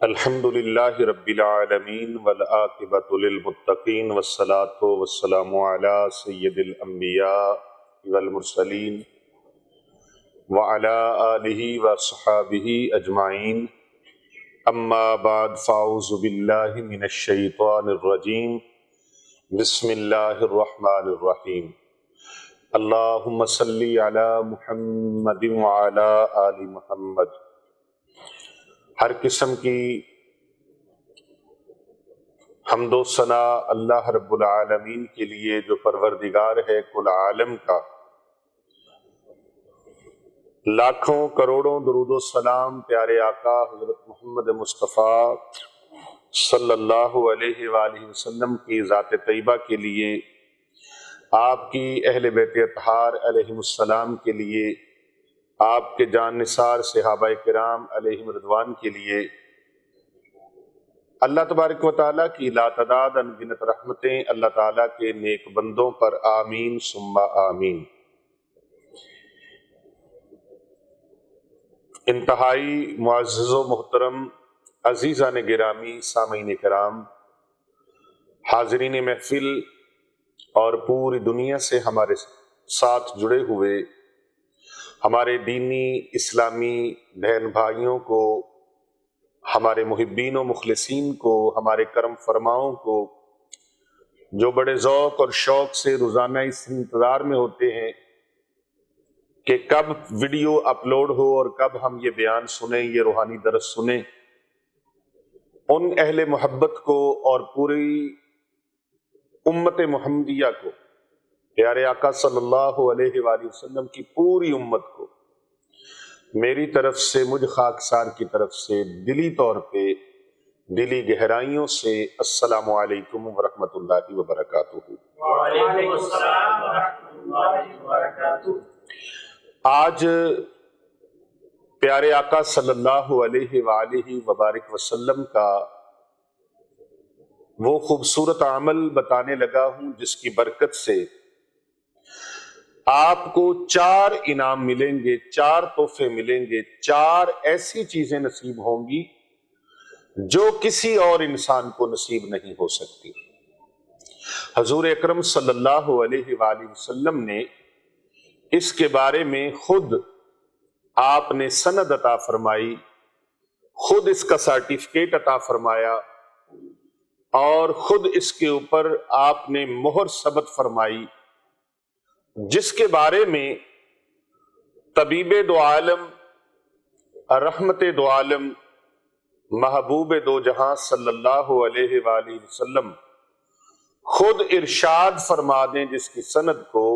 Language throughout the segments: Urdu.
الحمد للہ رب العالمین والعاقبۃ للمتقین والصلاۃ والسلام علی سید الانبیاء والمرسلین وعلی آلہ وصحابہ اجمعین اما بعد فاعوذ باللہ من الشیطان الرجیم بسم اللہ الرحمن الرحیم اللہم صلی علی محمد وعلی آل محمد۔ ہر قسم کی حمد و ثنا اللہ رب العالمین کے لیے جو پروردگار ہے کل عالم کا، لاکھوں کروڑوں درود و سلام پیارے آقا حضرت محمد مصطفیٰ صلی اللہ علیہ وآلہ وسلم کی ذات طیبہ کے لیے، آپ کی اہل بیت اطہار علیہم السلام کے لیے، آپ کے جان نثار صحابہ کرام علیہم رضوان کے لیے اللہ تبارک و تعالیٰ کی لاتعداد انگنت رحمتیں اللہ تعالیٰ کے نیک بندوں پر آمین ثم آمین۔ انتہائی معزز و محترم عزیزان گرامی، سامعین کرام، حاضرین محفل اور پوری دنیا سے ہمارے ساتھ جڑے ہوئے ہمارے دینی اسلامی بہن بھائیوں کو، ہمارے محبین و مخلصین کو، ہمارے کرم فرماؤں کو، جو بڑے ذوق اور شوق سے روزانہ اس انتظار میں ہوتے ہیں کہ کب ویڈیو اپلوڈ ہو اور کب ہم یہ بیان سنیں، یہ روحانی درس سنیں، ان اہل محبت کو اور پوری امت محمدیہ کو، پیارے آقا صلی اللہ علیہ وآلہ وسلم کی پوری امت کو میری طرف سے، مجھ خاکسار کی طرف سے دلی طور پہ، دلی گہرائیوں سے السلام علیکم ورحمۃ اللہ وبرکاتہ۔ وعلیکم السلام ورحمۃ اللہ وبرکاتہ۔ آج پیارے آقا صلی اللہ علیہ وآلہ وبارک وسلم کا وہ خوبصورت عمل بتانے لگا ہوں جس کی برکت سے آپ کو 4 انعام ملیں گے، 4 تحفے ملیں گے، 4 ایسی چیزیں نصیب ہوں گی جو کسی اور انسان کو نصیب نہیں ہو سکتی۔ حضور اکرم صلی اللہ علیہ وآلہ وسلم نے اس کے بارے میں خود آپ نے سند عطا فرمائی، خود اس کا سرٹیفکیٹ عطا فرمایا اور خود اس کے اوپر آپ نے مہر ثبت فرمائی، جس کے بارے میں طبیب دو عالم، رحمت دو عالم، محبوب دو جہاں صلی اللہ علیہ وآلہ وسلم خود ارشاد فرما دیں، جس کی سند کو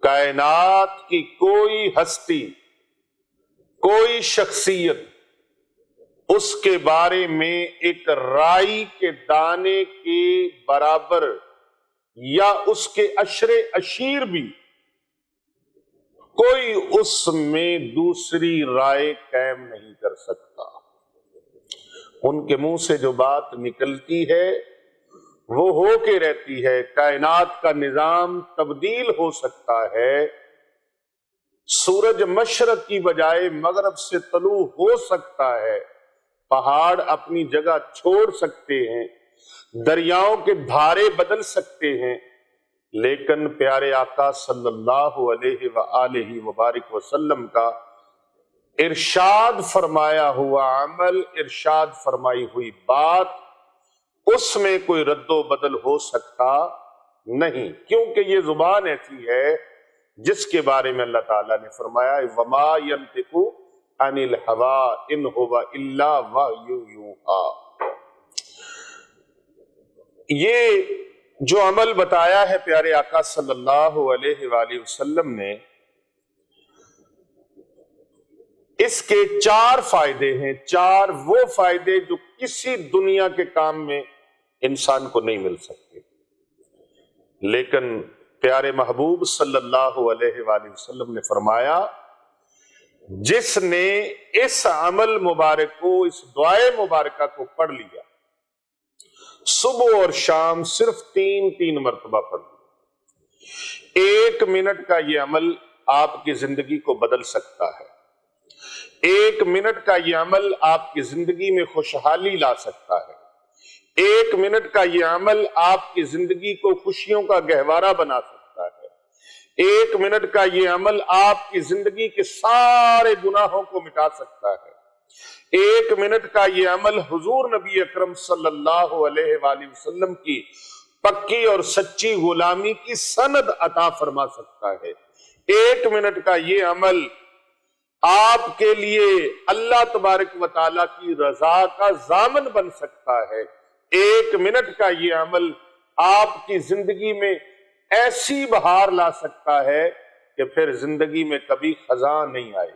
کائنات کی کوئی ہستی، کوئی شخصیت اس کے بارے میں ایک رائی کے دانے کے برابر یا اس کے عشر اشیر بھی کوئی اس میں دوسری رائے قائم نہیں کر سکتا۔ ان کے منہ سے جو بات نکلتی ہے وہ ہو کے رہتی ہے۔ کائنات کا نظام تبدیل ہو سکتا ہے، سورج مشرق کی بجائے مغرب سے طلوع ہو سکتا ہے، پہاڑ اپنی جگہ چھوڑ سکتے ہیں، دریاؤں کے دھارے بدل سکتے ہیں، لیکن پیارے آقا صلی اللہ علیہ وآلہ وبارک وسلم کا ارشاد فرمایا ہوا عمل، ارشاد فرمائی ہوئی بات، اس میں کوئی رد و بدل ہو سکتا نہیں، کیونکہ یہ زبان ایسی ہے جس کے بارے میں اللہ تعالیٰ نے فرمایا وَمَا يَنْطِقُ عَنِ الْهَوَىٰ إِنْ هُوَ إِلَّا وَحْيٌ يُوحَىٰ۔ یہ جو عمل بتایا ہے پیارے آقا صلی اللہ علیہ وآلہ وسلم نے، اس کے 4 فائدے ہیں، 4 وہ فائدے جو کسی دنیا کے کام میں انسان کو نہیں مل سکتے، لیکن پیارے محبوب صلی اللہ علیہ وآلہ وسلم نے فرمایا جس نے اس عمل مبارک کو، اس دعائے مبارکہ کو پڑھ لیا، صبح اور شام صرف 3 مرتبہ پڑھ لیا، 1 منٹ کا یہ عمل آپ کی زندگی کو بدل سکتا ہے۔ 1 منٹ کا یہ عمل آپ کی زندگی میں خوشحالی لا سکتا ہے، 1 منٹ کا یہ عمل آپ کی زندگی کو خوشیوں کا گہوارہ بنا سکتا ہے، 1 منٹ کا یہ عمل آپ کی زندگی کے سارے گناہوں کو مٹا سکتا ہے، 1 منٹ کا یہ عمل حضور نبی اکرم صلی اللہ علیہ وآلہ وسلم کی پکی اور سچی غلامی کی سند عطا فرما سکتا ہے، 1 منٹ کا یہ عمل آپ کے لیے اللہ تبارک و تعالیٰ کی رضا کا ضامن بن سکتا ہے، 1 منٹ کا یہ عمل آپ کی زندگی میں ایسی بہار لا سکتا ہے کہ پھر زندگی میں کبھی خزاں نہیں آئے،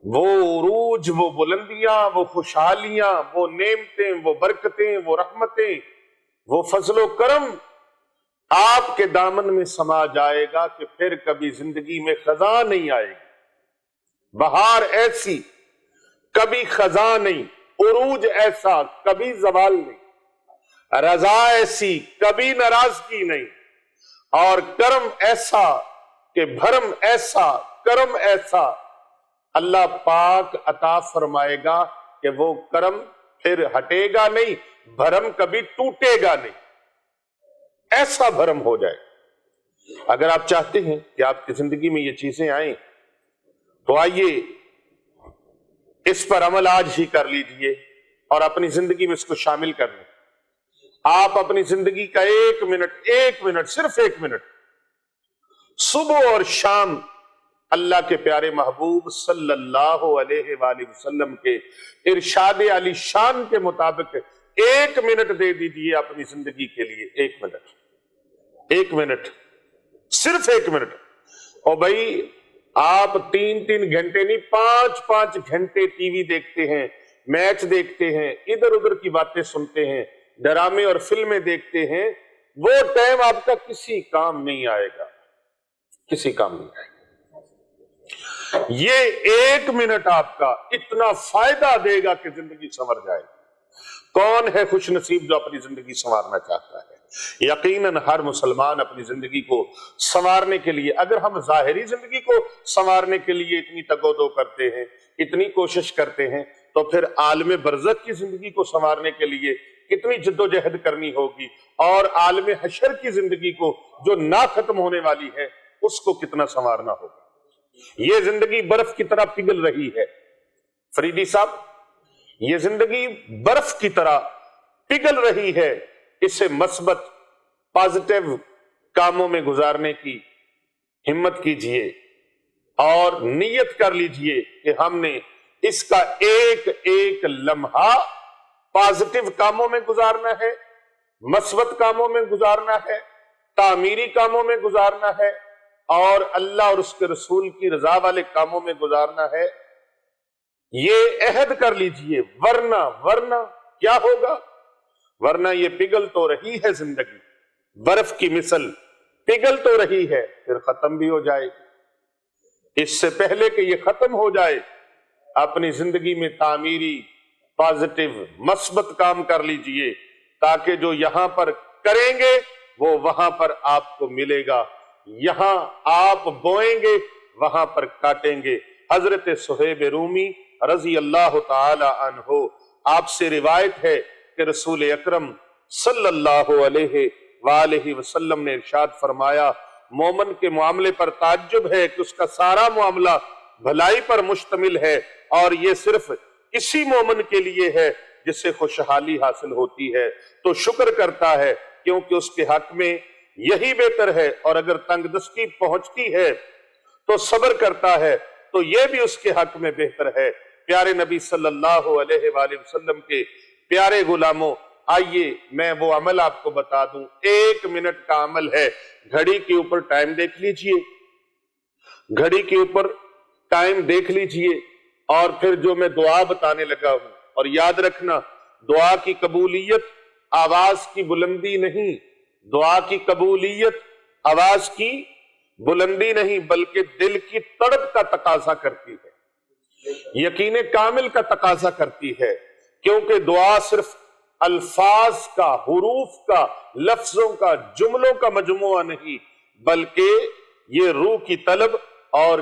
وہ عروج، وہ بلندیاں، وہ خوشحالیاں، وہ نعمتیں، وہ برکتیں، وہ رحمتیں، وہ فضل و کرم آپ کے دامن میں سما جائے گا کہ پھر کبھی زندگی میں خزاں نہیں آئے گی، بہار ایسی کبھی خزاں نہیں، عروج ایسا کبھی زوال نہیں، رضا ایسی کبھی ناراضگی نہیں، اور کرم ایسا کہ بھرم ایسا، کرم ایسا اللہ پاک عطا فرمائے گا کہ وہ کرم پھر ہٹے گا نہیں، بھرم کبھی ٹوٹے گا نہیں، ایسا بھرم ہو جائے۔ اگر آپ چاہتے ہیں کہ آپ کی زندگی میں یہ چیزیں آئیں تو آئیے اس پر عمل آج ہی کر لیجئے اور اپنی زندگی میں اس کو شامل کر لیں۔ آپ اپنی زندگی کا 1 منٹ، صرف 1 منٹ صبح اور شام اللہ کے پیارے محبوب صلی اللہ علیہ وآلہ وسلم کے ارشاد علی شان کے مطابق 1 منٹ دے دیجئے اپنی زندگی کے لیے، 1 منٹ، صرف 1 منٹ۔ اور بھائی آپ 3 گھنٹے نہیں، 5 گھنٹے ٹی وی دیکھتے ہیں، میچ دیکھتے ہیں، ادھر ادھر کی باتیں سنتے ہیں، ڈرامے اور فلمیں دیکھتے ہیں، وہ ٹائم آپ کا کسی کام نہیں آئے گا، کسی کام نہیں آئے گا۔ یہ 1 منٹ آپ کا اتنا فائدہ دے گا کہ زندگی سنور جائے گی۔ کون ہے خوش نصیب جو اپنی زندگی سنوارنا چاہتا ہے؟ یقیناً ہر مسلمان اپنی زندگی کو سنوارنے کے لیے، اگر ہم ظاہری زندگی کو سنوارنے کے لیے اتنی تگودو کرتے ہیں، اتنی کوشش کرتے ہیں، تو پھر عالم برزخ کی زندگی کو سنوارنے کے لیے کتنی جد و جہد کرنی ہوگی، اور عالم حشر کی زندگی کو جو نہ ختم ہونے والی ہے اس کو کتنا سنوارنا ہوگا۔ یہ زندگی برف کی طرح پگھل رہی ہے فریدی صاحب، یہ زندگی برف کی طرح پگھل رہی ہے، اسے مثبت پازیٹیو کاموں میں گزارنے کی ہمت کیجئے اور نیت کر لیجئے کہ ہم نے اس کا ایک لمحہ پازیٹیو کاموں میں گزارنا ہے، مثبت کاموں میں گزارنا ہے، تعمیری کاموں میں گزارنا ہے، اور اللہ اور اس کے رسول کی رضا والے کاموں میں گزارنا ہے۔ یہ عہد کر لیجئے، ورنہ کیا ہوگا؟ ورنہ یہ پگھل تو رہی ہے زندگی، برف کی مثل پگھل تو رہی ہے، پھر ختم بھی ہو جائے گی۔ اس سے پہلے کہ یہ ختم ہو جائے، اپنی زندگی میں تعمیری، پازیٹیو، مثبت کام کر لیجئے، تاکہ جو یہاں پر کریں گے وہ وہاں پر آپ کو ملے گا، یہاں آپ بوئیں گے وہاں پر کاٹیں گے۔ حضرت صہیب رومی رضی اللہ تعالی عنہ، آپ سے روایت ہے کہ رسول اکرم صلی اللہ علیہ وآلہ وسلم نے ارشاد فرمایا، مومن کے معاملے پر تعجب ہے کہ اس کا سارا معاملہ بھلائی پر مشتمل ہے، اور یہ صرف اسی مومن کے لیے ہے جسے خوشحالی حاصل ہوتی ہے، تو شکر کرتا ہے کیونکہ اس کے حق میں یہی بہتر ہے، اور اگر تنگ دستی پہنچتی ہے تو صبر کرتا ہے تو یہ بھی اس کے حق میں بہتر ہے۔ پیارے نبی صلی اللہ علیہ وآلہ وسلم کے پیارے غلاموں، آئیے میں وہ عمل آپ کو بتا دوں، 1 منٹ کا عمل ہے۔ گھڑی کے اوپر ٹائم دیکھ لیجئے، گھڑی کے اوپر ٹائم دیکھ لیجئے، اور پھر جو میں دعا بتانے لگا ہوں، اور یاد رکھنا دعا کی قبولیت آواز کی بلندی نہیں، دعا کی قبولیت آواز کی بلندی نہیں بلکہ دل کی تڑپ کا تقاضا کرتی ہے، یقین کامل کا تقاضا کرتی ہے، کیونکہ دعا صرف الفاظ کا، حروف کا، لفظوں کا، جملوں کا مجموعہ نہیں، بلکہ یہ روح کی طلب اور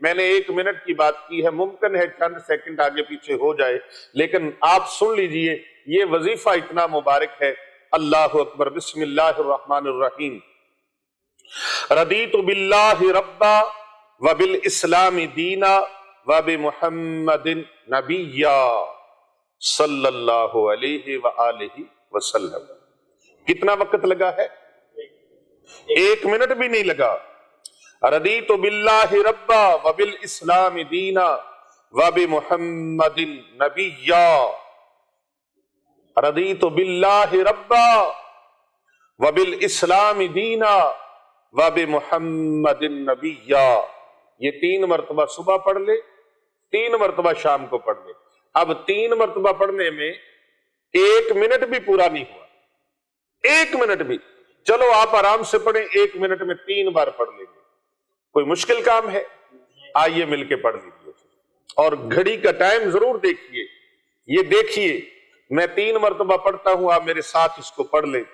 میں نے 1 منٹ کی بات کی ہے، ممکن ہے چند سیکنڈ آگے پیچھے ہو جائے، لیکن آپ سن لیجئے، یہ وظیفہ اتنا مبارک ہے۔ اللہ اکبر، بسم اللہ الرحمن الرحیم۔ رضیت باللہ ربا وبالاسلام دینا وبمحمد نبیا صلی اللہ علیہ وآلہ وسلم۔ کتنا وقت لگا ہے؟ 1 منٹ بھی نہیں لگا۔ رضیت باللہ ربا وبالاسلام دینا وبمحمد نبیا، رضیت باللہ ربا وبالاسلام دینا وبمحمد نبیا۔ یہ 3 مرتبہ صبح پڑھ لے، 3 مرتبہ شام کو پڑھ لے۔ اب 3 مرتبہ پڑھنے میں 1 منٹ بھی پورا نہیں ہوا، 1 منٹ بھی۔ چلو آپ آرام سے پڑھیں، 1 منٹ میں 3 بار پڑھ لیں گے، کوئی مشکل کام ہے؟ آئیے مل کے پڑھ لیجیے، اور گھڑی کا ٹائم ضرور دیکھیے۔ یہ دیکھیے، میں 3 مرتبہ پڑھتا ہوں، آپ میرے ساتھ اس کو پڑھ لیں۔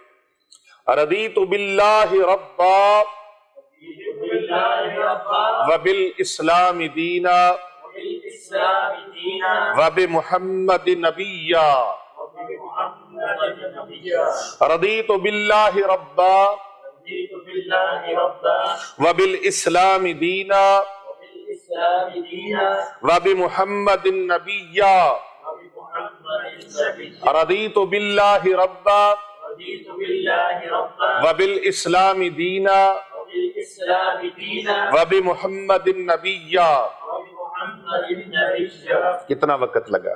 رضیت باللہ ربا وبالاسلام دینا وبمحمد نبیا، رضیت باللہ ربا وبالاسلام دینا وبمحمد نبیا، رضیت باللہ ربا وبالاسلام دینا وبمحمد نبیا۔ کتنا وقت لگا؟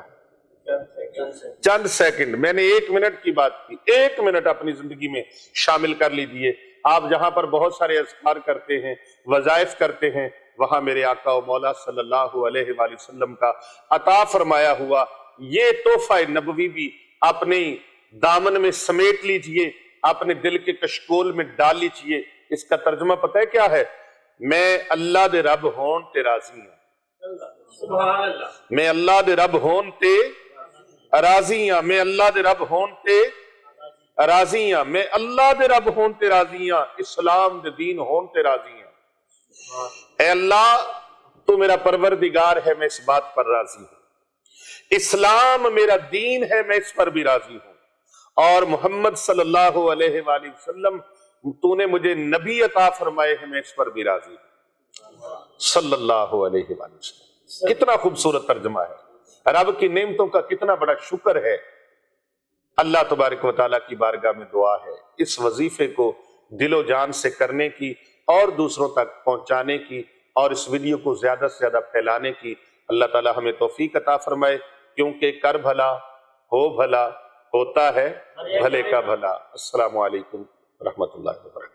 چند سیکنڈ۔ میں نے 1 منٹ کی بات کی، 1 منٹ اپنی زندگی میں شامل کر لیجئے۔ آپ جہاں پر بہت سارے اذکار کرتے ہیں، وظائف کرتے ہیں، وہاں میرے آقا و مولا صلی اللہ علیہ وآلہ وسلم کا عطا فرمایا ہوا یہ تحفہ نبوی بھی اپنے دامن میں سمیٹ لیجئے، اپنے دل کے کشکول میں ڈال لیجئے۔ اس کا ترجمہ پتہ ہے کیا ہے؟ میں اللہ دے رب ہون تے راضی ہوں، میں اللہ دے رب ہون تے راضی ہاں، میں اللہ دے رب ہون تے راضی ہاں، میں اللہ دے رب ہون تے راضی ہاں، اسلام دے دین ہون تے راضی ہاں۔ اے اللہ تو میرا پروردگار ہے، میں اس بات پر راضی ہوں، اسلام میرا دین ہے، میں اس پر بھی راضی ہوں، اور محمد صلی اللہ علیہ وآلہ وسلم تو نے مجھے نبی عطا فرمائے ہیں، میں اس پر بھی راضی ہوں، صلی اللہ علیہ وآلہ وسلم۔ کتنا خوبصورت ترجمہ ہے، رب کی نعمتوں کا کتنا بڑا شکر ہے۔ اللہ تبارک و تعالیٰ کی بارگاہ میں دعا ہے اس وظیفے کو دل و جان سے کرنے کی اور دوسروں تک پہنچانے کی اور اس ویڈیو کو زیادہ سے زیادہ پھیلانے کی۔ اللہ تعالیٰ ہمیں توفیق عطا فرمائے، کیونکہ کر بھلا ہو بھلا ہوتا ہے بھلے کا بھلا۔ السلام علیکم ورحمۃ اللہ وبرکاتہ۔